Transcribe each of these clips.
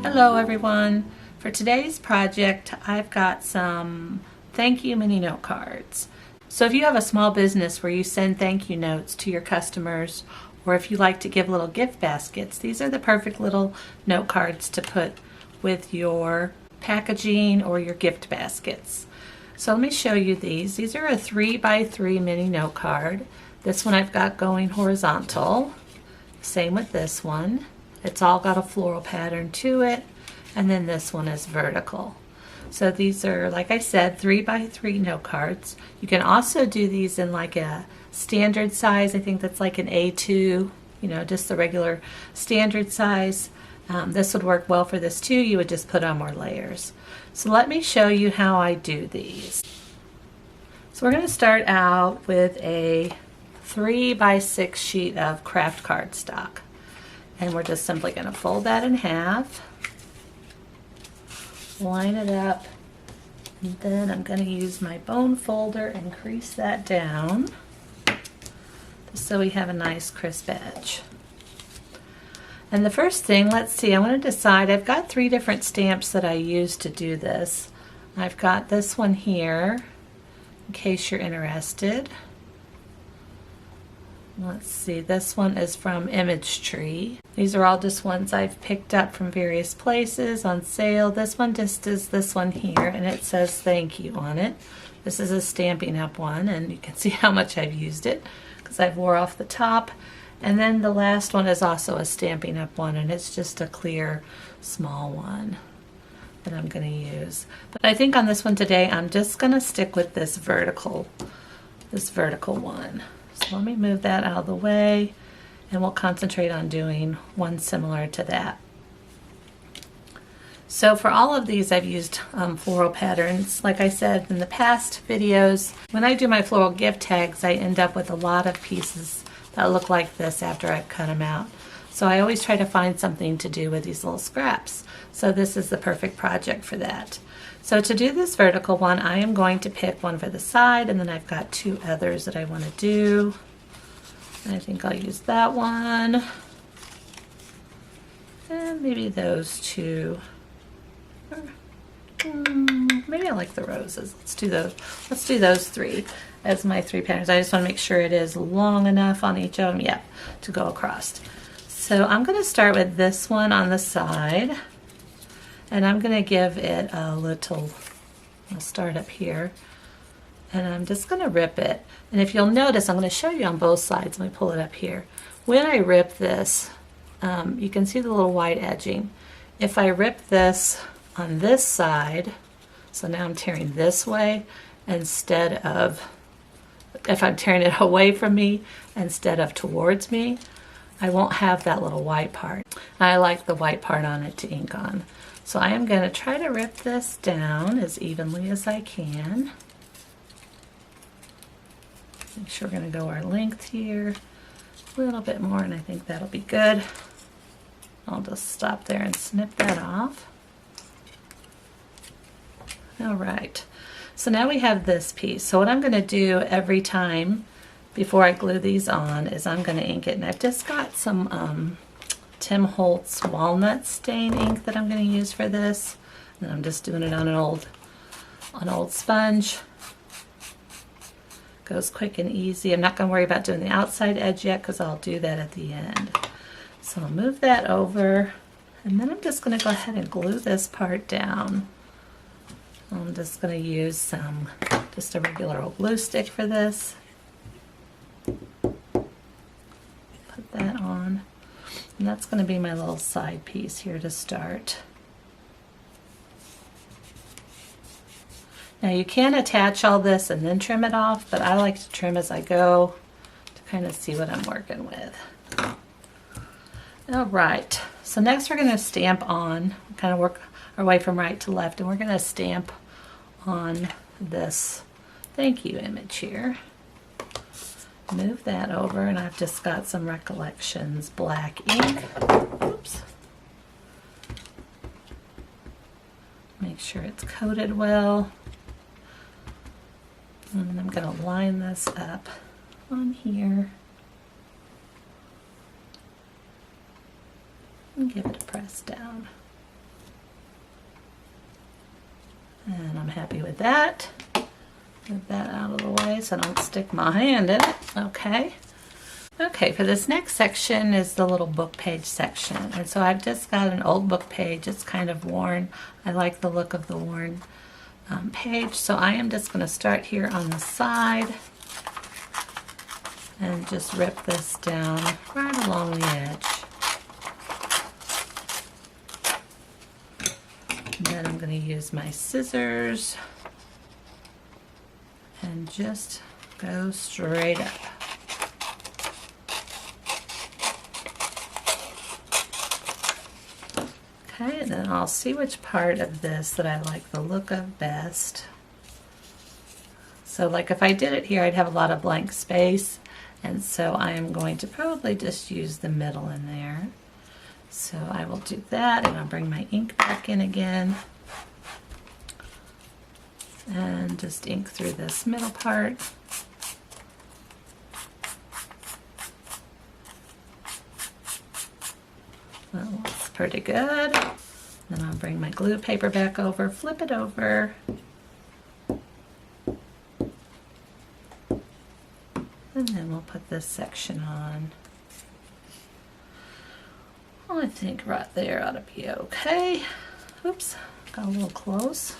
Hello everyone. For today's project I've got some thank you mini note cards. So if you have a small business where you send thank you notes to your customers, or if you like to give little gift baskets, these are the perfect little note cards to put with your packaging or your gift baskets. So let me show you these. These are a 3x3 mini note card. This one I've got going horizontal. Same with this one. It's all got a floral pattern to it, and then this one is vertical. So these are, like I said, 3x3 note cards. You can also do these in like a standard size. I think that's like an A2, just the regular standard size. This would work well for this too. You would just put on more layers. So let me show you how I do these. So we're going to start out with a 3x6 sheet of craft cardstock. And we're just simply going to fold that in half, line it up, and then I'm going to use my bone folder and crease that down just so we have a nice crisp edge. And the first thing, let's see, I want to decide, I've got 3 different stamps that I use to do this. I've got this one here, in case you're interested. Let's see, this one is from Image Tree. These are all just ones I've picked up from various places on sale. This one just is this one here, and it says thank you on it. This is a Stampin' Up! One, and you can see how much I've used it because I've wore off the top. And then the last one is also a Stampin' Up! One, and it's just a clear small one that I'm going to use. But I think on this one today I'm just going to stick with this vertical one. So let me move that out of the way, and we'll concentrate on doing one similar to that. So for all of these I've used floral patterns. Like I said in the past videos, when I do my floral gift tags I end up with a lot of pieces that look like this after I've cut them out. So I always try to find something to do with these little scraps. So this is the perfect project for that. So to do this vertical one, I am going to pick one for the side, and then I've got 2 others that I want to do. And I think I'll use that one. And maybe those 2. Maybe I like the roses. Let's do those 3 as my 3 patterns. I just want to make sure it is long enough on each of them, to go across. So I'm going to start with this one on the side. And I'm going to give it a little, I'll start up here, and I'm just going to rip it. And if you'll notice, I'm going to show you on both sides. Let me pull it up here. When I rip this, you can see the little white edging. If I rip this on this side, so now I'm tearing this way instead of, if I'm tearing it away from me instead of towards me, I won't have that little white part. I like the white part on it to ink on. So I am going to try to rip this down as evenly as I can. Make sure we're going to go our length here a little bit more, and I think that'll be good. I'll just stop there and snip that off. All right, so now we have this piece. So what I'm going to do every time before I glue these on is I'm going to ink it, and I've just got some Tim Holtz walnut stain ink that I'm going to use for this, and I'm just doing it on an old sponge. Goes quick and easy. I'm not going to worry about doing the outside edge yet because I'll do that at the end. So I'll move that over, and then I'm just going to go ahead and glue this part down. I'm just going to use just a regular old glue stick for this. Put that on. And that's going to be my little side piece here to start. Now you can attach all this and then trim it off, but I like to trim as I go to kind of see what I'm working with. All right, so next we're going to stamp on, kind of work our way from right to left, and we're going to stamp on this thank you image here. Move that over, and I've just got some Recollections black ink. Oops. Make sure it's coated well. And I'm going to line this up on here and give it a press down. And I'm happy with that. Move that out of the way so I don't stick my hand in it. Okay. Okay, for this next section is the little book page section. And so I've just got an old book page. It's kind of worn. I like the look of the worn page. So I am just going to start here on the side and just rip this down right along the edge. And then I'm going to use my scissors and just go straight up. Okay, and then I'll see which part of this that I like the look of best. So like if I did it here, I'd have a lot of blank space, and so I am going to probably just use the middle in there. So I will do that, and I'll bring my ink back in again and just ink through this middle part. That looks pretty good. Then I'll bring my glue paper back over, flip it over, and then we'll put this section on. Well, I think right there ought to be okay. Oops, got a little close.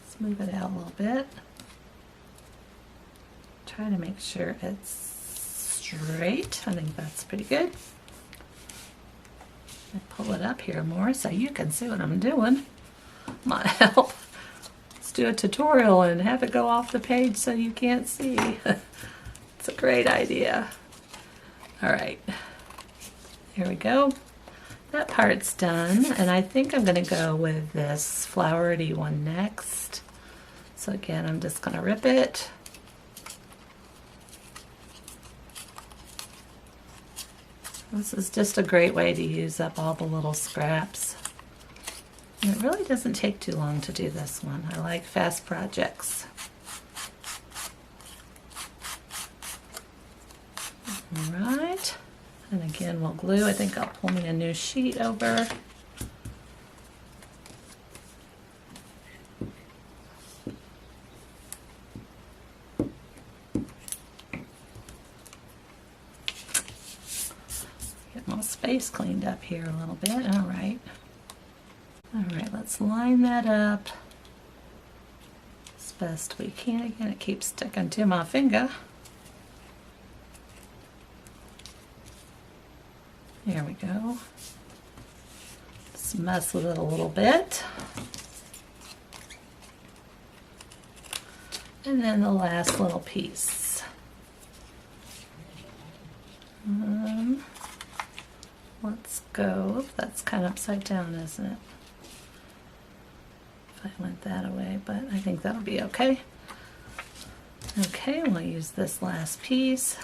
Let's move it out a little bit. Try to make sure it's straight. I think that's pretty good. I pull it up here more so you can see what I'm doing. Might help. Let's do a tutorial and have it go off the page so you can't see. It's a great idea. All right, here we go. That part's done, and I think I'm going to go with this flowery one next. So again, I'm just going to rip it. This is just a great way to use up all the little scraps. And it really doesn't take too long to do this one. I like fast projects. All right. And again, we'll glue. I think I'll pull me a new sheet over. Space cleaned up here a little bit. All right, let's line that up as best we can. Again, it keeps sticking to my finger. There we go. Just mess with it a little bit. And then the last little piece. Let's go. That's kind of upside down, isn't it? If I went that away, but I think that'll be okay. Okay, we'll use this last piece.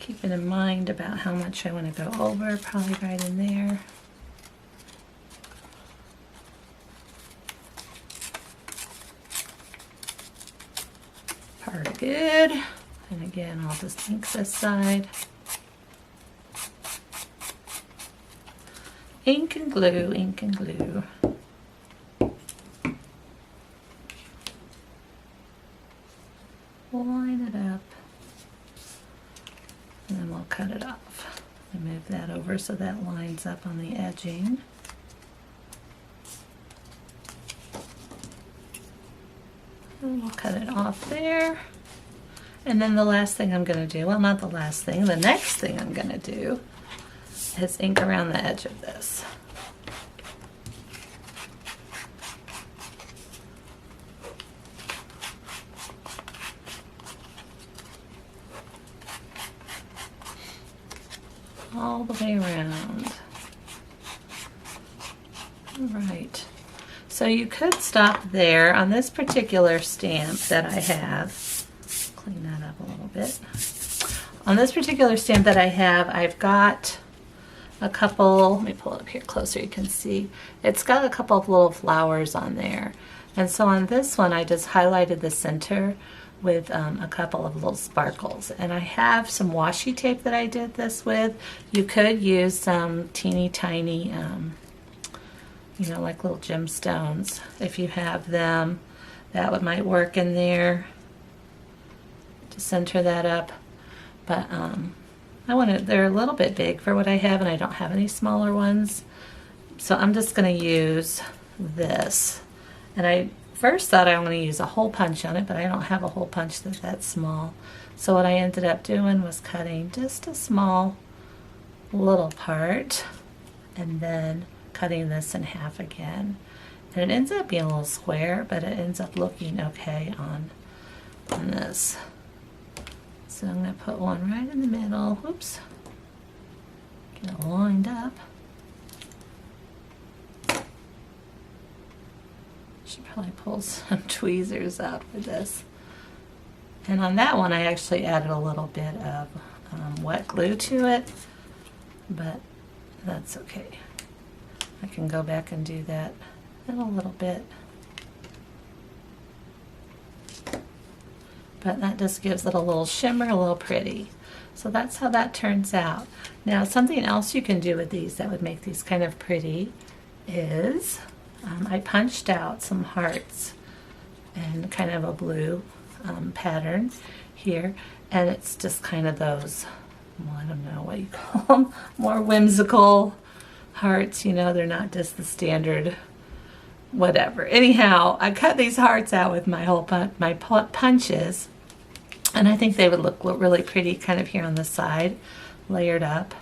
Keeping in mind about how much I want to go over, probably right in there. Pretty good. And again, I'll just ink this side. Ink and glue, ink and glue. We'll line it up, and then we'll cut it off. And move that over so that lines up on the edging. And we'll cut it off there. And then the last thing I'm going to do, well, not the last thing, the next thing I'm going to do is ink around the edge of this. All the way around. All right. So you could stop there on this particular stamp that I have. Clean that up a little bit. On this particular stamp that I have, I've got a couple, let me pull it up here closer, you can see. It's got a couple of little flowers on there. And so on this one, I just highlighted the center with a couple of little sparkles. And I have some washi tape that I did this with. You could use some teeny tiny you know, like little gemstones. If you have them, that might work in there to center that up. But they're a little bit big for what I have, and I don't have any smaller ones. So I'm just going to use this. And I first thought I was going to use a hole punch on it, but I don't have a hole punch that's small. So what I ended up doing was cutting just a small little part and then cutting this in half again. And it ends up being a little square, but it ends up looking okay on this. So I'm going to put one right in the middle. Oops. Get it lined up. Should probably pull some tweezers out for this. And on that one I actually added a little bit of wet glue to it, but that's okay. I can go back and do that in a little bit. But that just gives it a little shimmer, a little pretty. So that's how that turns out. Now something else you can do with these that would make these kind of pretty is I punched out some hearts and kind of a blue pattern here, and it's just kind of those, well, I don't know what you call them, more whimsical hearts, you know, they're not just the standard whatever. Anyhow, I cut these hearts out with my punches, and I think they would look really pretty kind of here on the side, layered up.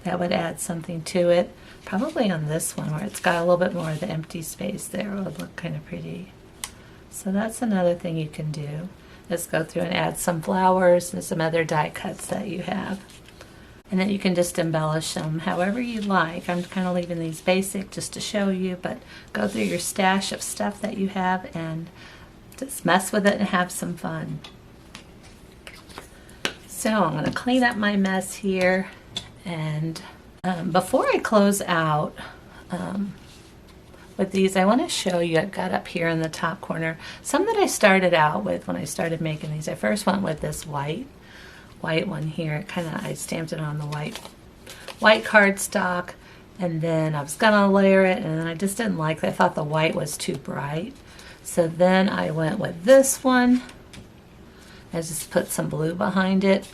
That would add something to it. Probably on this one where it's got a little bit more of the empty space there, it would look kind of pretty. So that's another thing you can do, is go through and add some flowers and some other die cuts that you have. And then you can just embellish them however you like. I'm kind of leaving these basic just to show you, but go through your stash of stuff that you have and just mess with it and have some fun. So I'm going to clean up my mess here, and before I close out with these, I want to show you, I've got up here in the top corner some that I started out with when I started making these. I first went with this white one here. I stamped it on the white cardstock, and then I was gonna layer it, and then I just didn't like it. I thought the white was too bright. So then I went with this one. I just put some blue behind it,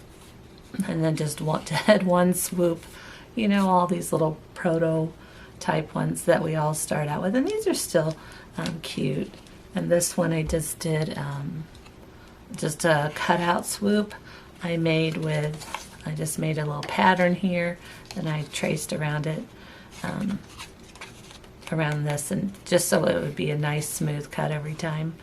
and then just had one swoop. You know, all these little prototype ones that we all start out with, and these are still cute. And this one I just did just a cutout swoop. I just made a little pattern here, and I traced around it, around this, and just so it would be a nice smooth cut every time.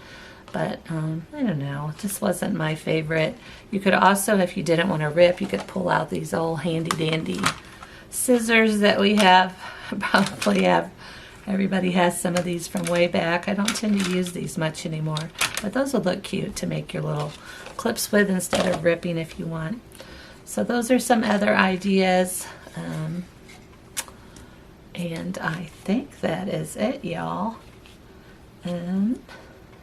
But I don't know, this wasn't my favorite. You could also, if you didn't want to rip, you could pull out these old handy dandy scissors that we have. Probably have, everybody has some of these from way back. I don't tend to use these much anymore, but those would look cute to make your little clips with instead of ripping if you want. So those are some other ideas, and I think that is it, y'all. And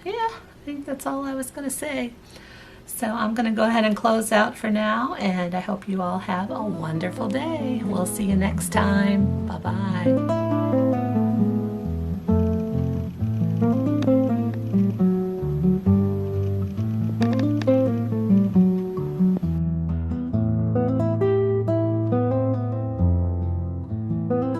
yeah, I think that's all I was going to say. So I'm going to go ahead and close out for now, and I hope you all have a wonderful day. We'll see you next time. Bye-bye.